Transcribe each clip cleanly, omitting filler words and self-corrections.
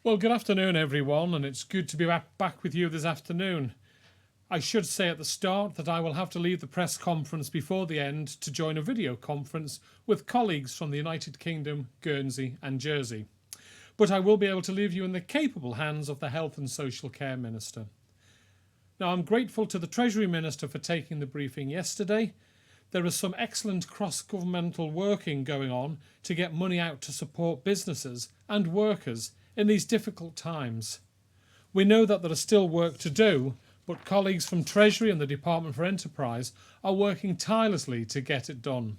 Well, good afternoon, everyone, and it's good to be back with you this afternoon. I should say at the start that I will have to leave the press conference before the end to join a video conference with colleagues from the United Kingdom, Guernsey and Jersey. But I will be able to leave you in the capable hands of the Health and Social Care Minister. Now, I'm grateful to the Treasury Minister for taking the briefing yesterday. There is some excellent cross-governmental working going on to get money out to support businesses and workers in these difficult times. We know that there is still work to do, but colleagues from Treasury and the Department for Enterprise are working tirelessly to get it done.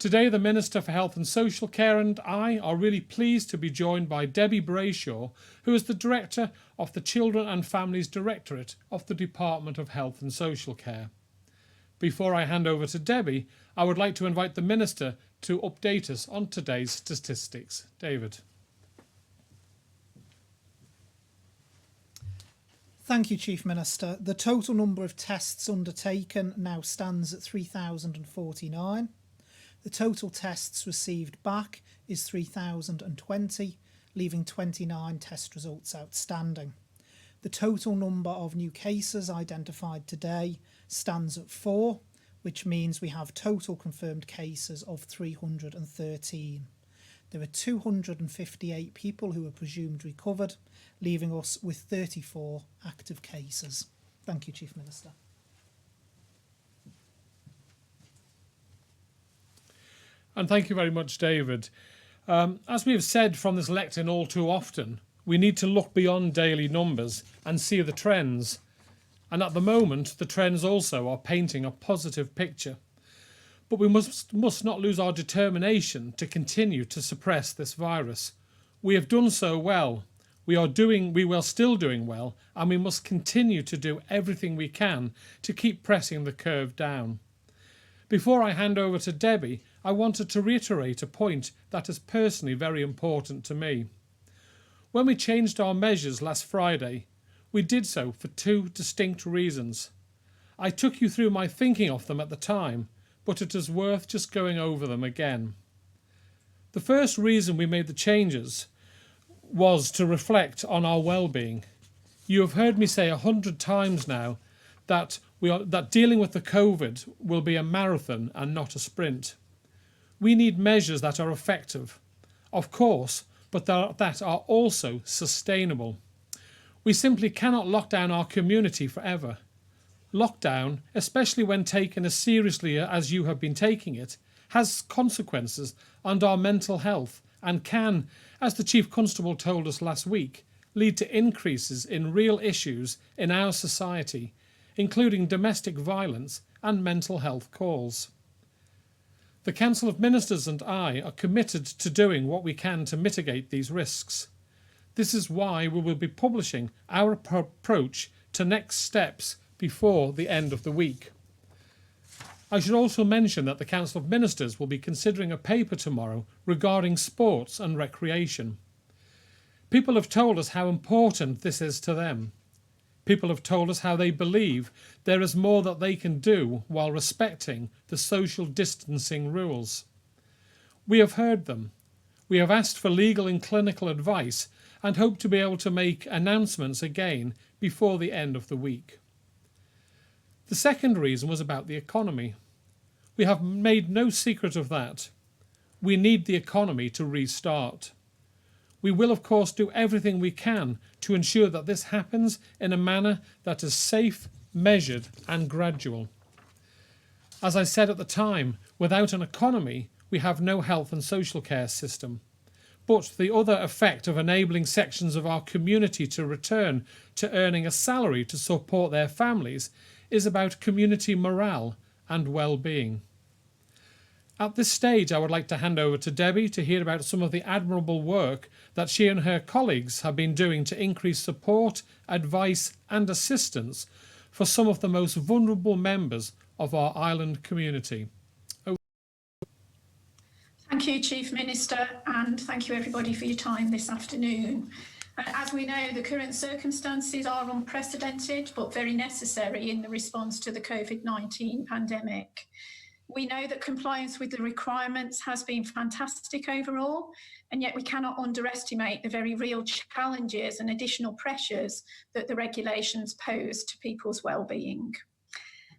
Today, the Minister for Health and Social Care and I are really pleased to be joined by Debbie Brayshaw, who is the Director of the Children and Families Directorate of the Department of Health and Social Care. Before I hand over to Debbie, I would like to invite the Minister to update us on today's statistics. David. Thank you, Chief Minister. The total number of tests undertaken now stands at 3,049. The total tests received back is 3,020, leaving 29 test results outstanding. The total number of new cases identified today stands at 4, which means we have total confirmed cases of 313. There are 258 people who are presumed recovered, leaving us with 34 active cases. Thank you, Chief Minister. And thank you very much, David. As we have said from this lectern all too often, we need to look beyond daily numbers and see the trends. And at the moment, the trends also are painting a positive picture. But we must not lose our determination to continue to suppress this virus. We have done so well. We are still doing well, and we must continue to do everything we can to keep pressing the curve down. Before I hand over to Debbie, I wanted to reiterate a point that is personally very important to me. When we changed our measures last Friday, we did so for two distinct reasons. I took you through my thinking of them at the time, but it is worth just going over them again. The first reason we made the changes was to reflect on our well-being. You have heard me say 100 times now that dealing with the COVID will be a marathon and not a sprint. We need measures that are effective, of course, but that are also sustainable. We simply cannot lock down our community forever. Lockdown, especially when taken as seriously as you have been taking it, has consequences on our mental health and can, as the Chief Constable told us last week, lead to increases in real issues in our society, including domestic violence and mental health calls. The Council of Ministers and I are committed to doing what we can to mitigate these risks. This is why we will be publishing our approach to next steps before the end of the week. I should also mention that the Council of Ministers will be considering a paper tomorrow regarding sports and recreation. People have told us how important this is to them. People have told us how they believe there is more that they can do while respecting the social distancing rules. We have heard them. We have asked for legal and clinical advice and hope to be able to make announcements again before the end of the week. The second reason was about the economy. We have made no secret of that. We need the economy to restart. We will, of course, do everything we can to ensure that this happens in a manner that is safe, measured and gradual. As I said at the time, without an economy, we have no health and social care system. But the other effect of enabling sections of our community to return to earning a salary to support their families is about community morale and well-being. At this stage, I would like to hand over to Debbie to hear about some of the admirable work that she and her colleagues have been doing to increase support, advice and assistance for some of the most vulnerable members of our island community. Thank you, Chief Minister, and thank you everybody for your time this afternoon. As we know, the current circumstances are unprecedented but very necessary in the response to the COVID-19 pandemic. We know that compliance with the requirements has been fantastic overall, and yet we cannot underestimate the very real challenges and additional pressures that the regulations pose to people's well-being.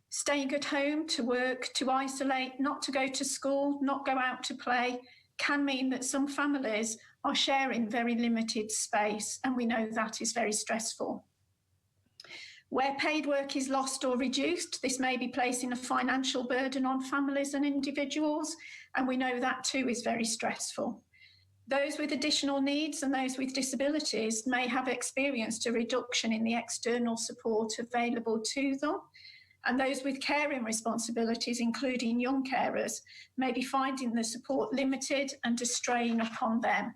Staying at home to work, to isolate, not to go to school, not go out to play, can mean that some families are sharing very limited space, and we know that is very stressful. Where paid work is lost or reduced, this may be placing a financial burden on families and individuals, and we know that too is very stressful. Those with additional needs and those with disabilities may have experienced a reduction in the external support available to them, and those with caring responsibilities, including young carers, may be finding the support limited and a strain upon them.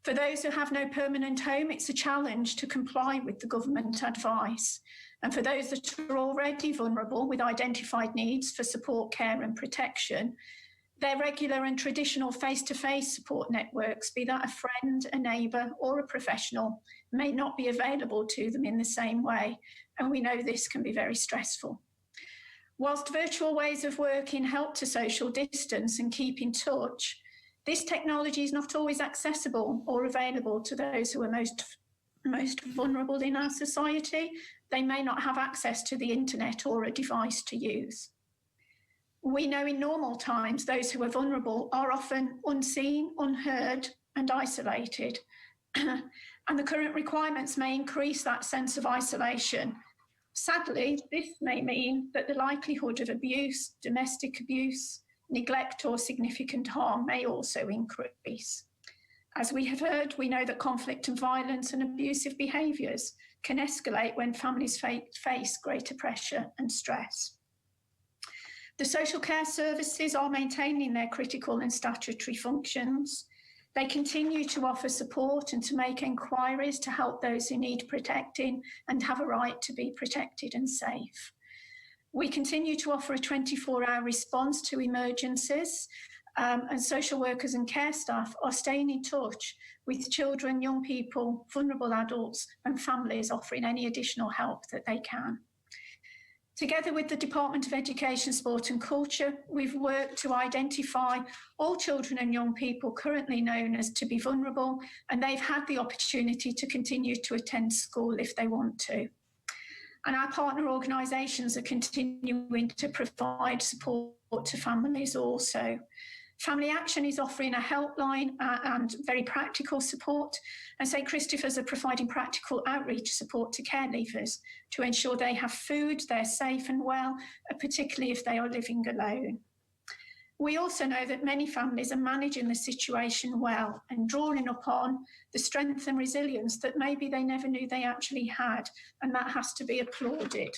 For those who have no permanent home, it's a challenge to comply with the government advice. And for those that are already vulnerable with identified needs for support, care and protection, their regular and traditional face-to-face support networks, be that a friend, a neighbour or a professional, may not be available to them in the same way. And we know this can be very stressful. Whilst virtual ways of working help to social distance and keep in touch, this technology is not always accessible or available to those who are most vulnerable in our society. They may not have access to the internet or a device to use. We know in normal times those who are vulnerable are often unseen, unheard and isolated. And the current requirements may increase that sense of isolation. Sadly, this may mean that the likelihood of abuse, domestic abuse, neglect or significant harm may also increase. As we have heard, we know that conflict and violence and abusive behaviours can escalate when families face greater pressure and stress. The social care services are maintaining their critical and statutory functions. They continue to offer support and to make enquiries to help those who need protecting and have a right to be protected and safe. We continue to offer a 24-hour response to emergencies, and social workers and care staff are staying in touch with children, young people, vulnerable adults and families, offering any additional help that they can. Together with the Department of Education, Sport and Culture, we've worked to identify all children and young people currently known as to be vulnerable, and they've had the opportunity to continue to attend school if they want to. And our partner organisations are continuing to provide support to families also. Family Action is offering a helpline and very practical support, and St Christopher's are providing practical outreach support to care leavers to ensure they have food, they're safe and well, particularly if they are living alone. We also know that many families are managing the situation well and drawing upon the strength and resilience that maybe they never knew they actually had, and that has to be applauded.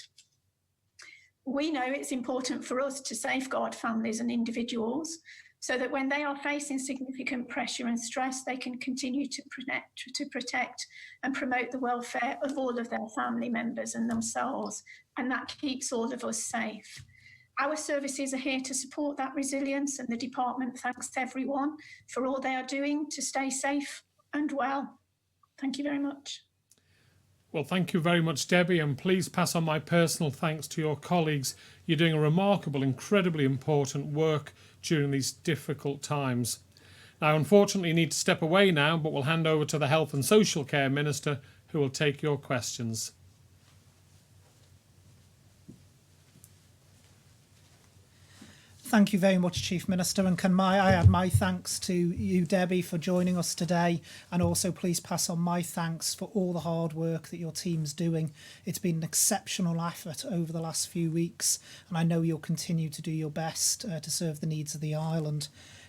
We know it's important for us to safeguard families and individuals so that when they are facing significant pressure and stress, they can continue to protect and promote the welfare of all of their family members and themselves, and that keeps all of us safe. Our services are here to support that resilience, and the department thanks everyone for all they are doing to stay safe and well. Thank you very much. Well, thank you very much, Debbie, and please pass on my personal thanks to your colleagues. You're doing a remarkable, incredibly important work during these difficult times. Now, unfortunately, you need to step away now, but we'll hand over to the Health and Social Care Minister, who will take your questions. Thank you very much, Chief Minister, and can I add my thanks to you, Debbie, for joining us today, and also please pass on my thanks for all the hard work that your team's doing. It's been an exceptional effort over the last few weeks, and I know you'll continue to do your best to serve the needs of the island.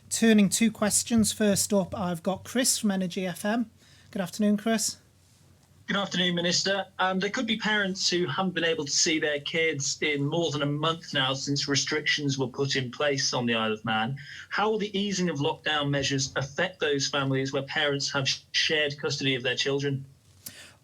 Turning to questions, first up, I've got Chris from Energy FM. Good afternoon, Chris. Good afternoon, Minister. There could be parents who haven't been able to see their kids in more than a month now since restrictions were put in place on the Isle of Man. How will the easing of lockdown measures affect those families where parents have shared custody of their children?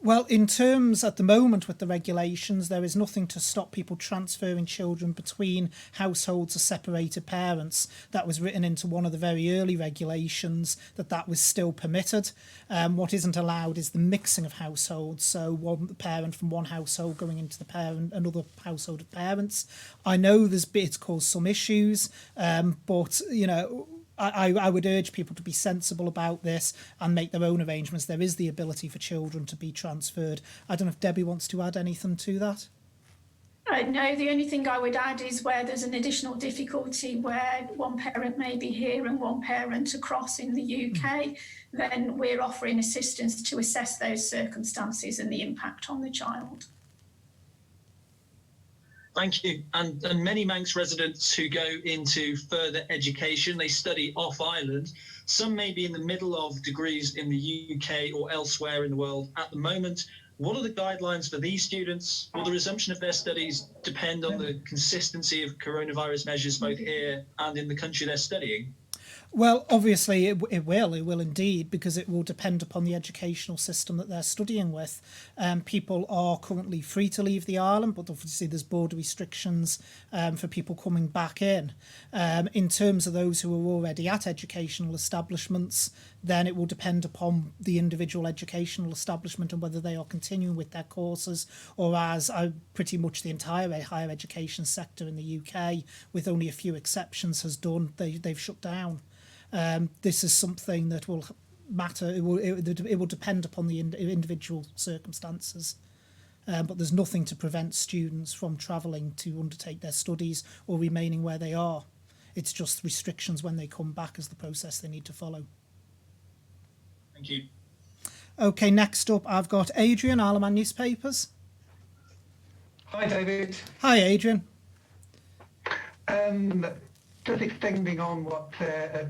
Well, in terms at the moment with the regulations, there is nothing to stop people transferring children between households of separated parents. That was written into one of the very early regulations that was still permitted. What isn't allowed is the mixing of households. So one parent from one household going into another household of parents. I know it's caused some issues, but I would urge people to be sensible about this and make their own arrangements. There is the ability for children to be transferred. I don't know if Debbie wants to add anything to that. No, the only thing I would add is where there's an additional difficulty where one parent may be here and one parent across in the UK, then we're offering assistance to assess those circumstances and the impact on the child. Thank you. And many Manx residents who go into further education, they study off island. Some may be in the middle of degrees in the UK or elsewhere in the world at the moment. What are the guidelines for these students? Will the resumption of their studies depend on the consistency of coronavirus measures both here and in the country they're studying? Well, obviously it will indeed, because it will depend upon the educational system that they're studying with. People are currently free to leave the island, but obviously there's border restrictions for people coming back in. In terms of those who are already at educational establishments, then it will depend upon the individual educational establishment and whether they are continuing with their courses, or as pretty much the entire higher education sector in the UK, with only a few exceptions, has done. They've shut down. This is something that will matter. It will depend upon the individual circumstances. But there's nothing to prevent students from travelling to undertake their studies or remaining where they are. It's just restrictions when they come back as the process they need to follow. Thank you. Okay, next up I've got Adrian, Isle of Man Newspapers. Hi, David. Hi, Adrian. Just extending on what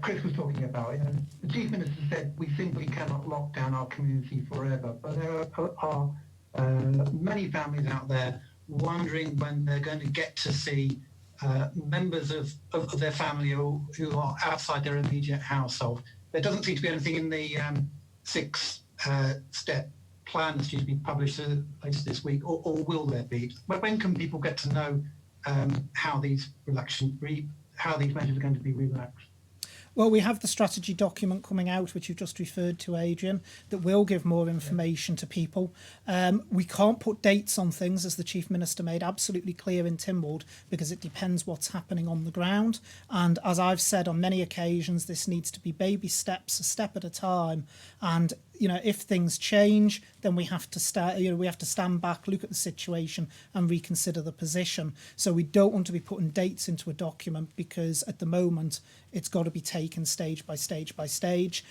Chris was talking about, the Chief Minister said we simply cannot lock down our community forever, but there are many families out there wondering when they're going to get to see members of their family who are outside their immediate household. There doesn't seem to be anything in the six-step plan that's due to be published later this week, or will there be? When can people get to know how these measures are going to be relaxed? Well, we have the strategy document coming out, which you've just referred to, Adrian, that will give more information to people. We can't put dates on things, as the Chief Minister made absolutely clear in Tynwald, because it depends what's happening on the ground. And as I've said on many occasions, this needs to be baby steps, a step at a time. And if things change, then we have to stand back, look at the situation, and reconsider the position. So we don't want to be putting dates into a document, because at the moment it's got to be taken stage by stage by stage.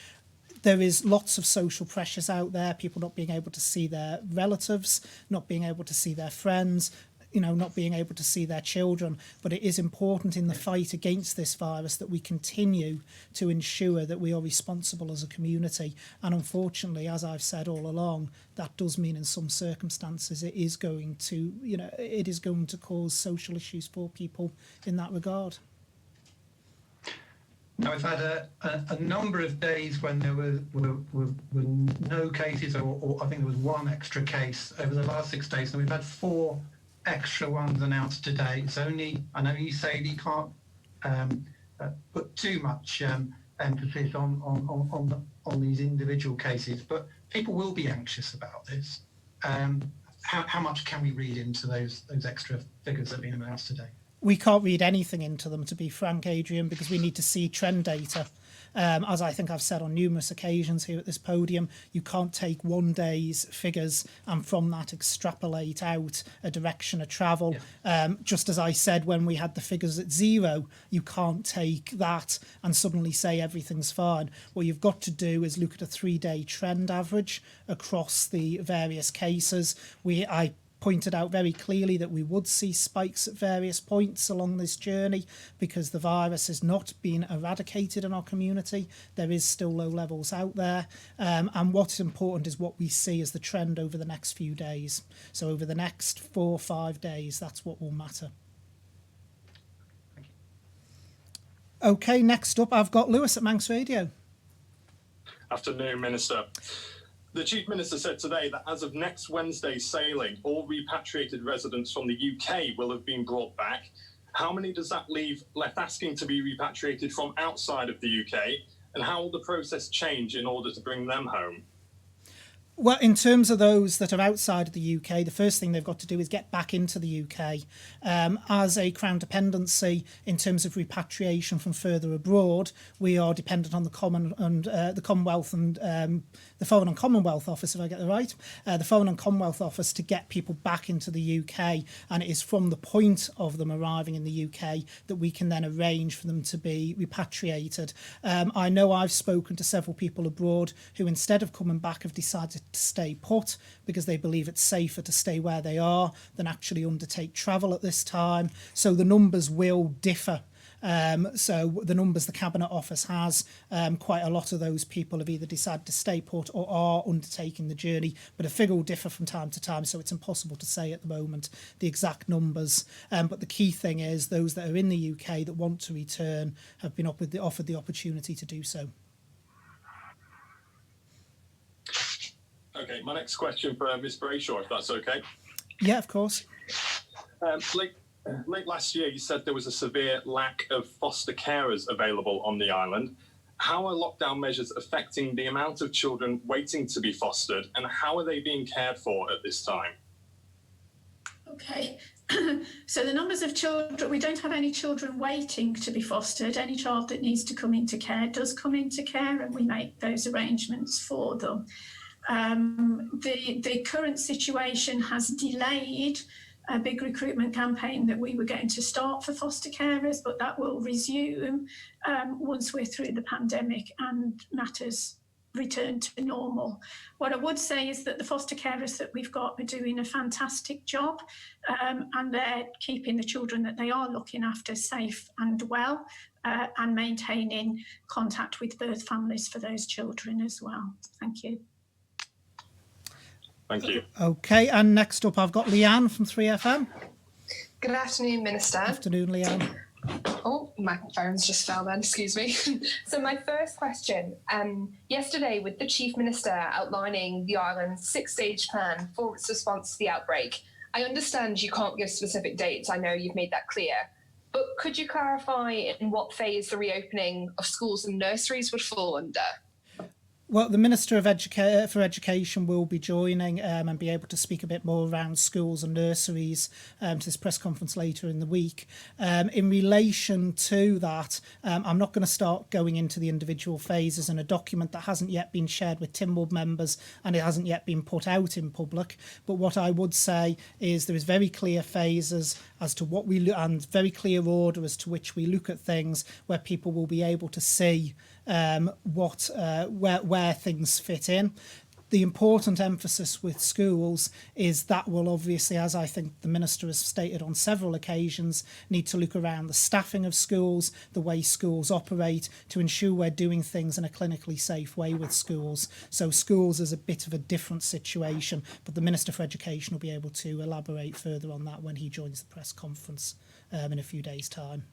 There is lots of social pressures out there, people not being able to see their relatives, not being able to see their friends, not being able to see their children. But it is important in the fight against this virus that we continue to ensure that we are responsible as a community. And unfortunately, as I've said all along, that does mean in some circumstances it is going to cause social issues for people in that regard. Now, we've had a number of days when there were no cases, or I think there was one extra case over the last 6 days. And we've had 4 extra ones announced today. It's only, I know you say that you can't put too much emphasis on these individual cases, but people will be anxious about this. How much can we read into those extra figures that have been announced today? We can't read anything into them, to be frank, Adrian, because we need to see trend data. As I think I've said on numerous occasions here at this podium, you can't take one day's figures and from that extrapolate out a direction of travel. Yeah. Just as I said when we had the figures at 0, you can't take that and suddenly say everything's fine. What you've got to do is look at a 3-day trend average across the various cases. I pointed out very clearly that we would see spikes at various points along this journey because the virus has not been eradicated in our community. There is still low levels out there. And what's important is what we see as the trend over the next few days. So over the next 4 or 5 days, that's what will matter. Okay, next up, I've got Lewis at Manx Radio. Afternoon, Minister. The Chief Minister said today that as of next Wednesday's sailing, all repatriated residents from the UK will have been brought back. How many does that leave left asking to be repatriated from outside of the UK? And how will the process change in order to bring them home? Well, in terms of those that are outside of the UK, the first thing they've got to do is get back into the UK. As a Crown dependency, in terms of repatriation from further abroad, we are dependent on the Commonwealth and the Foreign and Commonwealth Office, if I get it right, the Foreign and Commonwealth Office to get people back into the UK. And it is from the point of them arriving in the UK that we can then arrange for them to be repatriated. I know I've spoken to several people abroad who, instead of coming back, have decided to stay put because they believe it's safer to stay where they are than actually undertake travel at this time. So the numbers will differ. So the numbers the Cabinet Office has, quite a lot of those people have either decided to stay put or are undertaking the journey, but a figure will differ from time to time, so it's impossible to say at the moment the exact numbers. But the key thing is those that are in the UK that want to return have been offered the opportunity to do so. Okay, my next question for Ms. Brayshaw, if that's okay. Yeah, of course. Late last year, you said there was a severe lack of foster carers available on the island. How are lockdown measures affecting the amount of children waiting to be fostered, and how are they being cared for at this time? Okay, so the numbers of children, we don't have any children waiting to be fostered. Any child that needs to come into care does come into care, and we make those arrangements for them. The current situation has delayed a big recruitment campaign that we were going to start for foster carers, but that will resume once we're through the pandemic and matters return to normal. What I would say is that the foster carers that we've got are doing a fantastic job, and they're keeping the children that they are looking after safe and well, and maintaining contact with birth families for those children as well. Thank you. Thank you. Okay, and next up I've got Leanne from 3FM. Good afternoon, Minister. Afternoon, Leanne. Oh, my phone's just fell then, excuse me. So my first question, yesterday with the Chief Minister outlining the island's 6-stage plan for its response to the outbreak, I understand you can't give specific dates, I know you've made that clear, but could you clarify in what phase the reopening of schools and nurseries would fall under? Well, the Minister for Education will be joining and be able to speak a bit more around schools and nurseries to this press conference later in the week. In relation to that, I'm not going to start going into the individual phases in a document that hasn't yet been shared with Timwell members and it hasn't yet been put out in public. But what I would say is there is very clear phases as to what we look, and very clear order as to which we look at things where people will be able to see where things fit in. The important emphasis with schools is that will obviously, as I think the Minister has stated on several occasions, need to look around the staffing of schools, the way schools operate, to ensure we're doing things in a clinically safe way with schools. So schools is a bit of a different situation, but the Minister for Education will be able to elaborate further on that when he joins the press conference in a few days' time.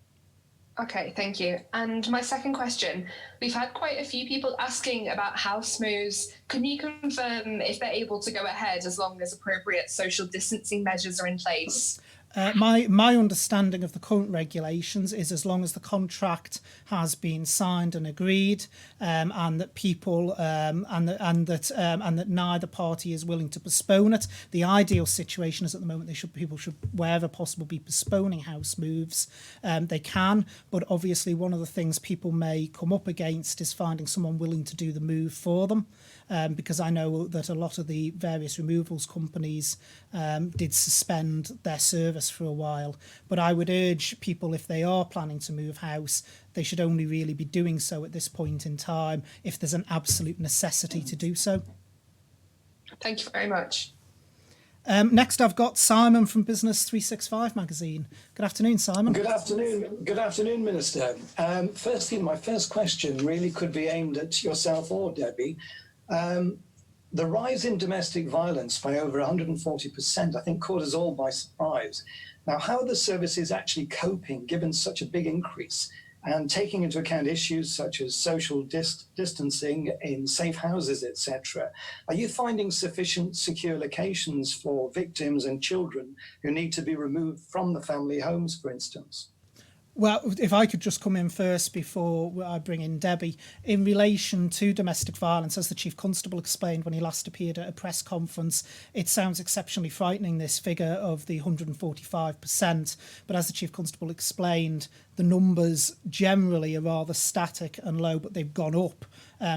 Okay, thank you. And my second question, we've had quite a few people asking about house moves. Can you confirm if they're able to go ahead as long as appropriate social distancing measures are in place? My understanding of the current regulations is as long as the contract has been signed and agreed, and that people and that neither party is willing to postpone it. The ideal situation is at the moment people should wherever possible be postponing house moves. They can, but obviously one of the things people may come up against is finding someone willing to do the move for them. Because I know that a lot of the various removals companies did suspend their service for a while. But I would urge people, if they are planning to move house, they should only really be doing so at this point in time if there's an absolute necessity to do so. Thank you very much. Next, I've got Simon from Business 365 magazine. Good afternoon, Simon. Good afternoon, Minister. Firstly, my first question really could be aimed at yourself or Debbie. The rise in domestic violence by over 140%, I think, caught us all by surprise. Now, how are the services actually coping given such a big increase? and taking into account issues such as social distancing in safe houses, etc., are you finding sufficient secure locations for victims and children who need to be removed from the family homes, for instance? Well, if I could just come in first before I bring in Debbie, in relation to domestic violence, as the Chief Constable explained when he last appeared at a press conference, it sounds exceptionally frightening, this figure of the 145%. But as the Chief Constable explained, the numbers generally are rather static and low, but they've gone up.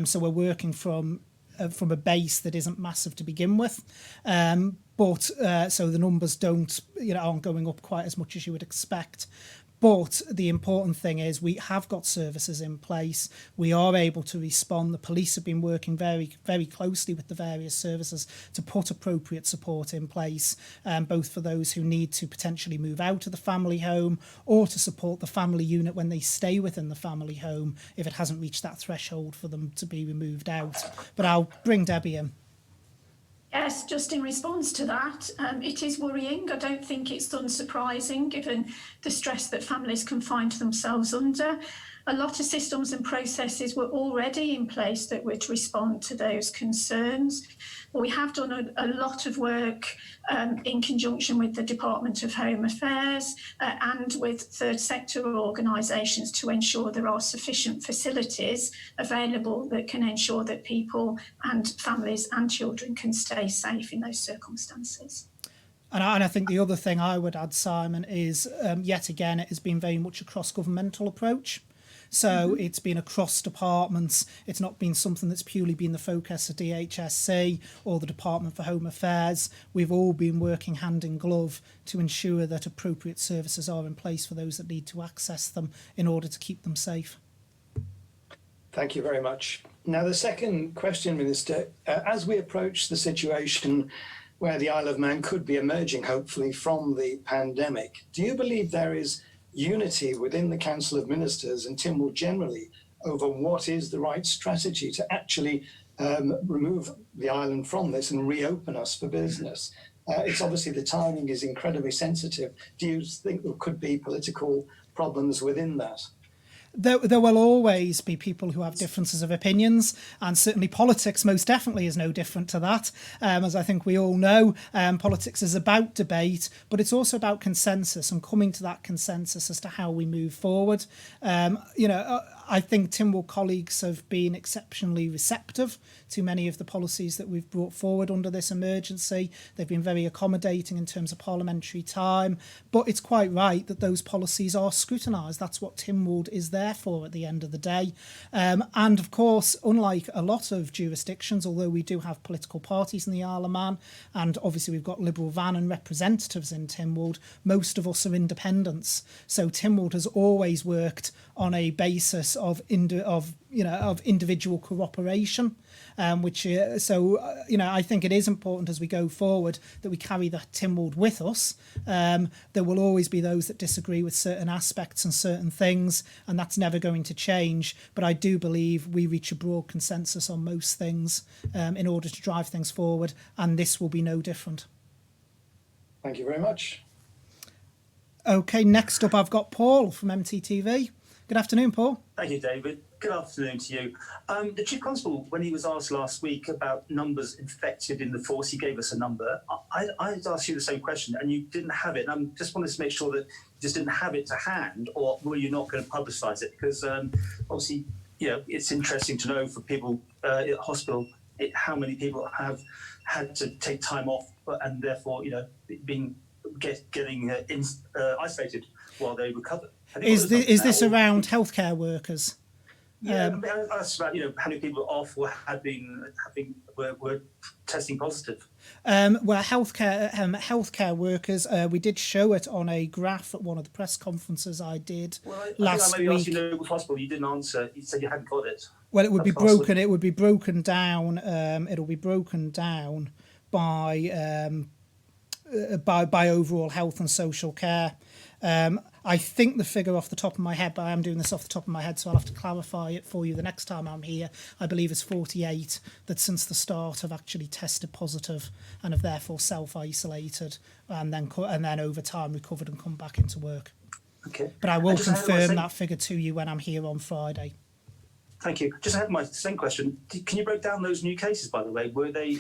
So we're working from a base that isn't massive to begin with. So the numbers aren't going up quite as much as you would expect. But the important thing is we have got services in place. We are able to respond. The police have been working very, very closely with the various services to put appropriate support in place, both for those who need to potentially move out of the family home or to support the family unit when they stay within the family home if it hasn't reached that threshold for them to be removed out. But I'll bring Debbie in. Yes, just in response to that, it is worrying. I don't think it's unsurprising given the stress that families can find themselves under. A lot of systems and processes were already in place that would respond to those concerns. But we have done a lot of work in conjunction with the Department of Home Affairs and with third sector organisations to ensure there are sufficient facilities available that can ensure that people and families and children can stay safe in those circumstances. And I think the other thing I would add, Simon, is yet again, it has been very much a cross-governmental approach. So it's been across departments. It's not been something that's purely been the focus of DHSC or the Department for Home Affairs. We've all been working hand in glove to ensure that appropriate services are in place for those that need to access them in order to keep them safe. Thank you very much. Now, the second question, Minister, as we approach the situation where the Isle of Man could be emerging, hopefully, from the pandemic, do you believe there is unity within the Council of Ministers and Tynwald generally over what is the right strategy to actually remove the island from this and reopen us for business? It's obviously the timing is incredibly sensitive. Do you think there could be political problems within that? There will always be people who have differences of opinions, and certainly politics most definitely is no different to that. As I think we all know, politics is about debate, but it's also about consensus and coming to that consensus as to how we move forward. I think Tynwald colleagues have been exceptionally receptive to many of the policies that we've brought forward under this emergency. They've been very accommodating in terms of parliamentary time, but it's quite right that those policies are scrutinised. That's what Tynwald is there for at the end of the day. And of course, unlike a lot of jurisdictions, although we do have political parties in the Isle of Man, and obviously we've got Liberal Van and representatives in Tynwald, most of us are independents. So Tynwald has always worked on a basis of individual cooperation, I think it is important as we go forward that we carry that Tynwald with us. There will always be those that disagree with certain aspects and certain things, and that's never going to change. But I do believe we reach a broad consensus on most things in order to drive things forward, and this will be no different. Thank you very much. Okay, next up I've got Paul from MTTV. Good afternoon, Paul. Thank you, David. Good afternoon to you. The Chief Constable, when he was asked last week about numbers infected in the force, he gave us a number. I asked you the same question, and you didn't have it. And I just wanted to make sure that you just didn't have it to hand, or were you not going to publicise it? Because obviously, it's interesting to know for people at hospital how many people have had to take time off and therefore, getting isolated while they recover. Is this around healthcare workers? Yeah, that's about how many people off were testing positive. Well, healthcare workers. We did show it on a graph at one of the press conferences I did last week. Asked you if possible. You didn't answer. You said you hadn't got it. Well, it would be broken. It would be broken down. It'll be broken down by overall health and social care. I think the figure off the top of my head, but I am doing this off the top of my head, so I'll have to clarify it for you the next time I'm here. I believe it's 48 that since the start have actually tested positive and have therefore self-isolated and then over time recovered and come back into work. Okay. But I will And just ahead of my confirm same- that figure to you when I'm here on Friday. Thank you. Just ahead of my same question, can you break down those new cases, by the way? Were they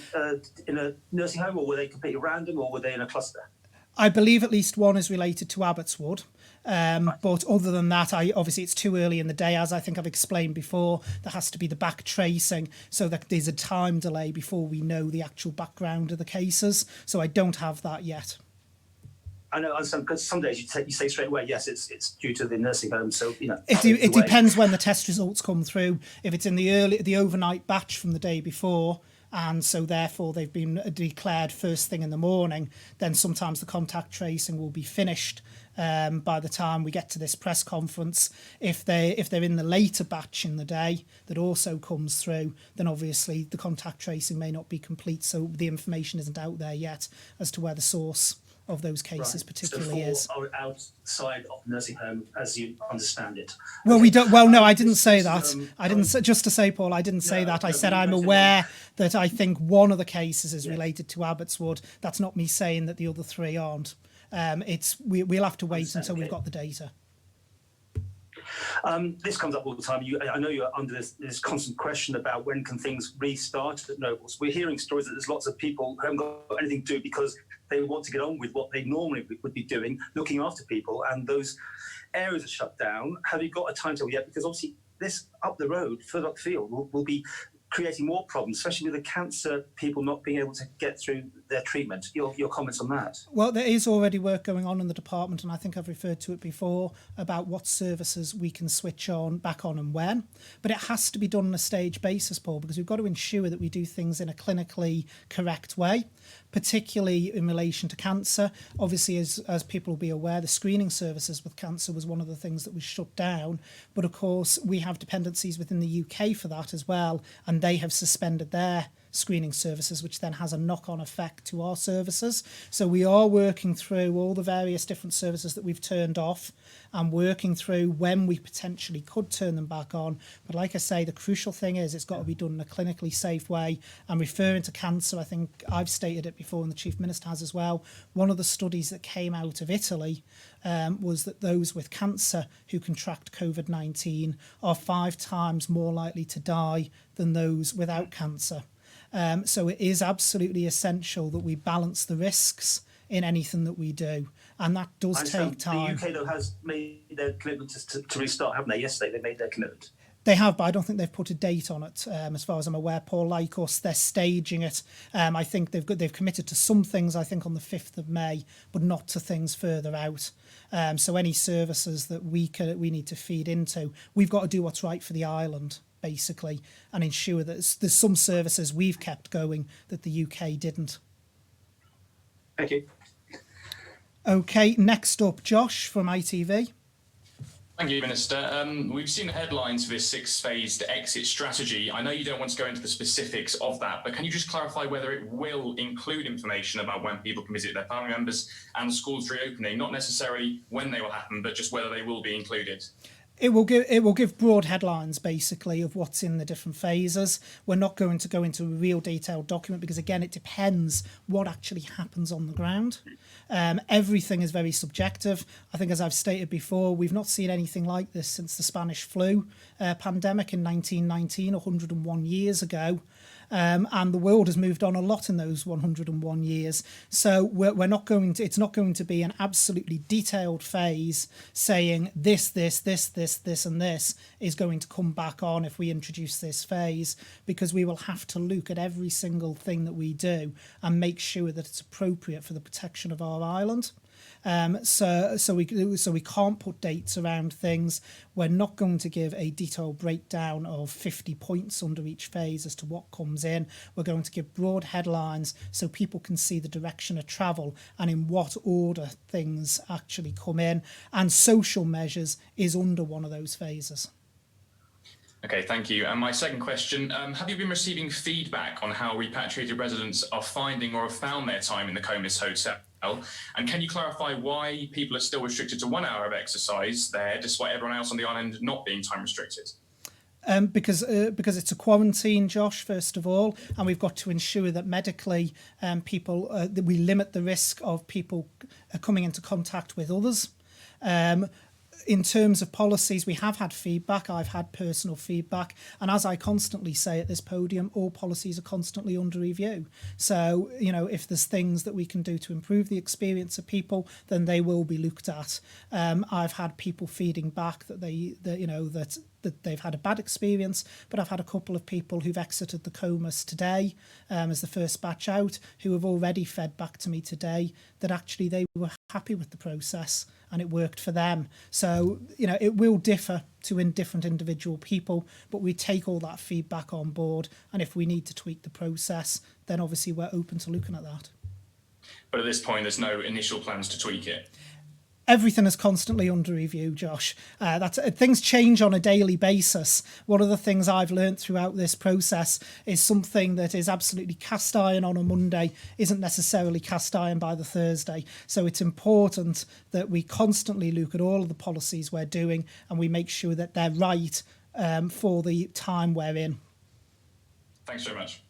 in a nursing home, or were they completely random, or were they in a cluster? I believe at least one is related to Abbotswood. But other than that, obviously it's too early in the day. As I think I've explained before, there has to be the back tracing so that there's a time delay before we know the actual background of the cases. So I don't have that yet. I know, because some days you say straight away, yes, it's due to the nursing home. So It depends when the test results come through. If it's in the overnight batch from the day before, and so therefore they've been declared first thing in the morning, then sometimes the contact tracing will be finished by the time we get to this press conference. If they're in the later batch in the day that also comes through, then obviously the contact tracing may not be complete, so the information isn't out there yet as to where the source of those cases particularly is. So 4 are outside of the nursing home, as you understand it. Well, Okay. we don't. Well, no, I didn't say This that. is, I didn't say, just to say, Paul, I didn't say No, that. I no, said you I'm mentioned aware that I think one of the cases is Yes. related to Abbotswood. That's not me saying that the other three aren't. We'll have to wait until we've got the data. This comes up all the time. I know you're under this constant question about when can things restart at Nobles. We're hearing stories that there's lots of people who haven't got anything to do because they want to get on with what they normally would be doing, looking after people, and those areas are shut down. Have you got a timetable yet? Because obviously this up the road, further up the field, will be creating more problems, especially with the cancer people not being able to get through their treatment. Your comments on that? Well, there is already work going on in the department, and I think I've referred to it before about what services we can switch on, back on, and when. But it has to be done on a stage basis, Paul, because we've got to ensure that we do things in a clinically correct way, particularly in relation to cancer. Obviously, as people will be aware, the screening services with cancer was one of the things that was shut down. But of course, we have dependencies within the UK for that as well, and they have suspended their screening services, which then has a knock-on effect to our services. So we are working through all the various different services that we've turned off and working through when we potentially could turn them back on. But like I say, the crucial thing is it's got to be done in a clinically safe way. And referring to cancer, I think I've stated it before and the Chief Minister has as well. One of the studies that came out of Italy was that those with cancer who contract COVID-19 are 5 times more likely to die than those without cancer. So it is absolutely essential that we balance the risks in anything that we do, and that does take time. The UK, though, has made their commitment to restart, haven't they? Yesterday, they made their commitment. They have, but I don't think they've put a date on it. As far as I'm aware, Paul, like us, they're staging it. I think they've committed to some things, I think, on the 5th of May, but not to things further out. So any services that we need to feed into, we've got to do what's right for the island, basically, and ensure that there's some services we've kept going that the UK didn't. Thank you. Okay, next up, Josh from ITV. Thank you, Minister. We've seen the headlines for this 6-phased exit strategy. I know you don't want to go into the specifics of that, but can you just clarify whether it will include information about when people can visit their family members and the schools reopening, not necessarily when they will happen, but just whether they will be included? It will give broad headlines, basically, of what's in the different phases. We're not going to go into a real detailed document because, again, it depends what actually happens on the ground. Everything is very subjective. I think, as I've stated before, we've not seen anything like this since the Spanish flu pandemic in 1919, 101 years ago. And the world has moved on a lot in those 101 years. So we're not going to. It's not going to be an absolutely detailed phase saying this, and this is going to come back on if we introduce this phase, because we will have to look at every single thing that we do and make sure that it's appropriate for the protection of our island. So we can't put dates around things. We're not going to give a detailed breakdown of 50 points under each phase as to what comes in. We're going to give broad headlines so people can see the direction of travel and in what order things actually come in. And social measures is under one of those phases. Okay, thank you. And my second question, have you been receiving feedback on how repatriated residents are finding or have found their time in the Comus Hotel? And can you clarify why people are still restricted to 1 hour of exercise there, despite everyone else on the island not being time restricted? Because it's a quarantine, Josh, first of all, and we've got to ensure that medically that we limit the risk of people coming into contact with others. in terms of policies, we have had feedback. I've had personal feedback. And as I constantly say at this podium, all policies are constantly under review. So, if there's things that we can do to improve the experience of people, then they will be looked at. I've had people feeding back that that they've had a bad experience, but I've had a couple of people who've exited the comas today as the first batch out, who have already fed back to me today that actually they were happy with the process and it worked for them. So, it will differ to different individual people, but we take all that feedback on board. And if we need to tweak the process, then obviously we're open to looking at that. But at this point, there's no initial plans to tweak it? Everything is constantly under review, Josh. Things change on a daily basis. One of the things I've learned throughout this process is something that is absolutely cast iron on a Monday isn't necessarily cast iron by the Thursday. So it's important that we constantly look at all of the policies we're doing and we make sure that they're right for the time we're in. Thanks very much.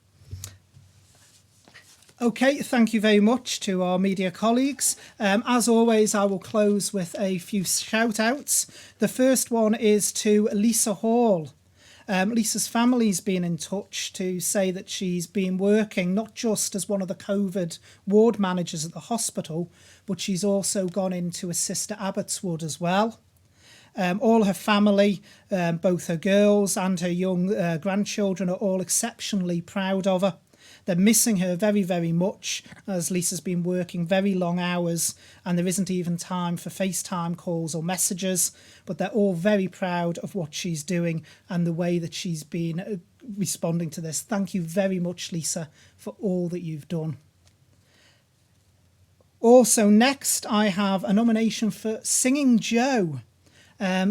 Okay, thank you very much to our media colleagues. As always, I will close with a few shout-outs. The first one is to Lisa Hall. Lisa's family's been in touch to say that she's been working not just as one of the COVID ward managers at the hospital, but she's also gone in to assist at Abbotswood as well. All her family, both her girls and her young grandchildren, are all exceptionally proud of her. They're missing her very, very much, as Lisa's been working very long hours and there isn't even time for FaceTime calls or messages, but they're all very proud of what she's doing and the way that she's been responding to this. Thank you very much, Lisa, for all that you've done. Also, next, I have a nomination for Singing Joe.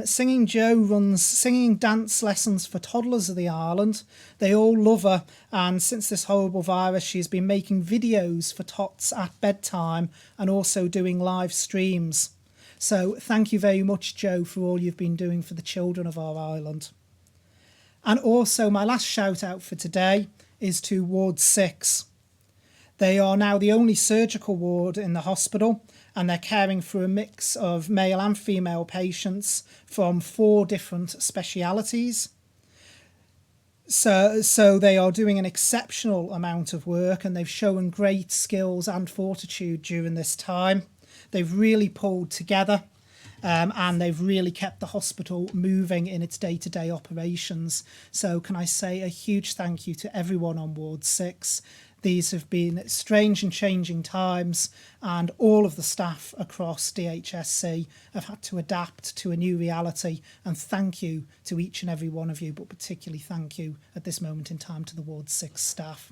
Singing Joe runs singing dance lessons for toddlers of the island. They all love her, and since this horrible virus, she's been making videos for tots at bedtime and also doing live streams. So thank you very much, Joe, for all you've been doing for the children of our island. And also, my last shout out for today is to Ward 6. They are now the only surgical ward in the hospital, and they're caring for a mix of male and female patients from 4 different specialities. So they are doing an exceptional amount of work, and they've shown great skills and fortitude during this time. They've really pulled together, and they've really kept the hospital moving in its day-to-day operations. So can I say a huge thank you to everyone on Ward 6. These have been strange and changing times, and all of the staff across DHSC have had to adapt to a new reality. And thank you to each and every one of you, but particularly thank you at this moment in time to the Ward 6 staff.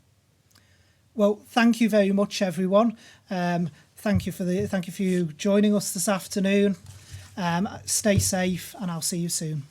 Well, thank you very much, everyone. Thank you for you joining us this afternoon. Stay safe, and I'll see you soon.